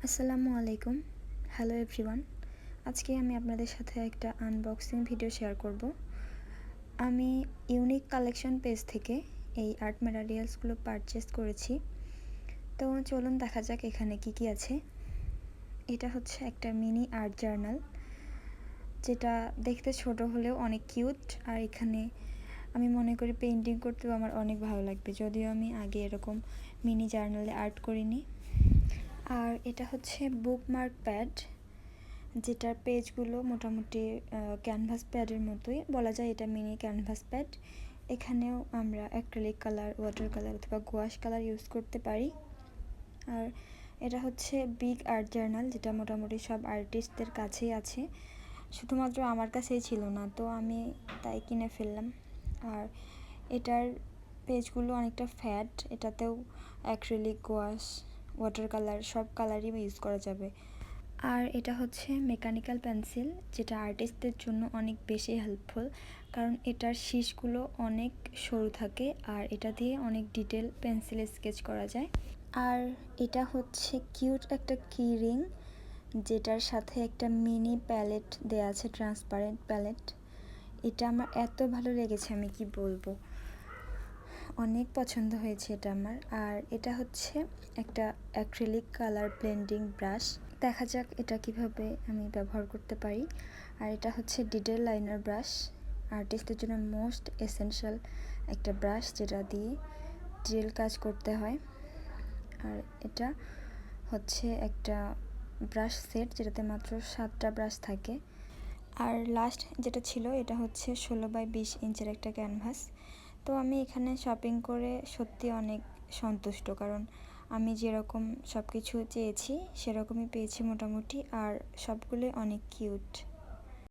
আসসালামু আলাইকুম। Hello everyone. আজকে আমি আপনাদের সাথে একটা আনবক্সিং ভিডিও শেয়ার করব। আমি ইউনিক কালেকশন পেজ থেকে এই আর্ট ম্যাটেরিয়ালসগুলো পারচেস করেছি। তো চলুন দেখা যাক এখানে কি কি আছে। এটা হচ্ছে একটা মিনি আর্ট জার্নাল, যেটা দেখতে ছোট হলেও অনেক কিউট। আর এখানে আমি মনে করি পেইন্টিং করতেও আমার অনেক ভালো লাগবে, যদিও আমি আগে এরকম মিনি জার্নালে আর্ট করিনি। আর এটা হচ্ছে বুকমার্ক প্যাড, যেটার পেজগুলো মোটামুটি ক্যানভাস প্যাডের মতোই বলা যায়। এটা মিনি ক্যানভাস প্যাড। এখানেও আমরা অ্যাক্রিলিক কালার, ওয়াটার কালার অথবা গোয়াশ কালার ইউজ করতে পারি। আর এটা হচ্ছে বিগ আর্ট জার্নাল, যেটা মোটামুটি সব আর্টিস্টদের কাছেই আছে, শুধুমাত্র আমার কাছেই ছিল না, তো আমি তাই কিনে ফেললাম। আর এটার পেজগুলো অনেকটা ফ্যাট, এটাতেও অ্যাক্রিলিক, গোয়াশ, ওয়াটার কালার সব কালারই ইউজ করা যাবে। আর এটা হচ্ছে মেকানিক্যাল পেন্সিল, যেটা আর্টিস্টদের জন্য অনেক বেশি হেল্পফুল, কারণ এটার শীষগুলো অনেক সরু থাকে আর এটা দিয়ে অনেক ডিটেল পেন্সিল স্কেচ করা যায়। আর এটা হচ্ছে কিউট একটা কি রিং, যেটার সাথে একটা মিনি প্যালেট দেয়া আছে, ট্রান্সপারেন্ট প্যালেট। এটা আমার এত ভালো লেগেছে, আমি কি বলবো, অনেক পছন্দ হয়েছে এটা আমার। আর এটা হচ্ছে একটা অ্যাক্রিলিক কালার ব্লেন্ডিং ব্রাশ। দেখা যাক এটা কিভাবে আমি ব্যবহার করতে পারি। আর এটা হচ্ছে ডিটেল লাইনার ব্রাশ, আর্টিস্টের জন্য মোস্ট এসেনশিয়াল একটা ব্রাশ, যেটা দিয়ে ডিটেল কাজ করতে হয়। আর এটা হচ্ছে একটা ব্রাশ সেট, যেটাতে মাত্র 7টা ব্রাশ থাকে। আর লাস্ট যেটা ছিল, এটা হচ্ছে 16x20 ইঞ্চের একটা ক্যানভাস। তো আমি এখানে শপিং করে সত্যি অনেক সন্তুষ্ট, কারণ আমি যেরকম সব কিছু চেয়েছি সেরকমই পেয়েছি মোটামুটি, আর সবগুলোই অনেক কিউট।